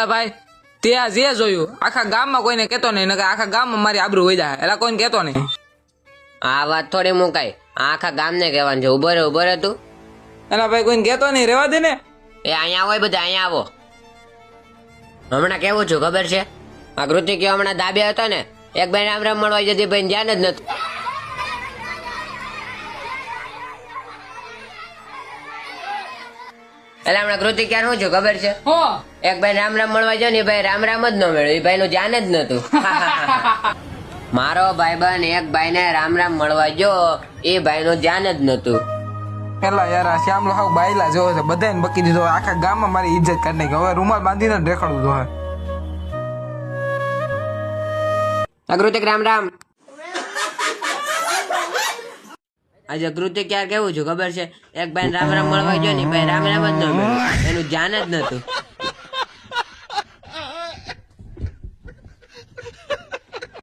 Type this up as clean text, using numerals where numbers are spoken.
એલા ભાઈ તે આ જે જોયું આખા ગામમાં કોઈને કહેતો નહીં, નકર આખા ગામમાં મારી આબરૂ વઈ જાય. એલા કોઈને કહેતો નહીં. આ વાત થોડી મુકાય, આખા ગામને કહેવાનું છે. ઉભો રે તું. એલા ભાઈ કોઈને કહેતો નહીં, રેવા દે ને. એ અહીંયા હોય બધા, અહીંયા આવો. હમણાં કેવું છું ખબર છે, આ કૃતિક હમણાં દાબ્યા હતો ને, એક ભાઈ રામ રામ મળવા જતી ભાઈ ધ્યાન જ નતું. એટલે હમણાં કૃતિક ક્યાં શું છું ખબર છે, એક ભાઈ રામ રામ મળવા ગયો ને ભાઈ રામ રામ જ ન મળ્યો, એ ભાઈ નું ધ્યાન જ નતું. મારો ભાઈબંધ એક ભાઈ ને રામ રામ મળવા ગયો, એ ભાઈ નું ધ્યાન જ નતું. એલા યાર આ શ્યામલો હાવ બાયલા જોવે છે, બધાને બકી દીધો. આખા ગામમાં મારી ઇજ્જત કરી નાખી. હવે રૂમાલ બાંધીને જ રેખડવું જોઈએ. કૃતિક રામ રામ. આજે કૃતિક યાર કેવું છું ખબર છે, એક ભાઈ રામ રામ મળવા ગયો ને ભાઈ રામ રામ જ ન મળ્યું, એનું ધ્યાન જ નતું.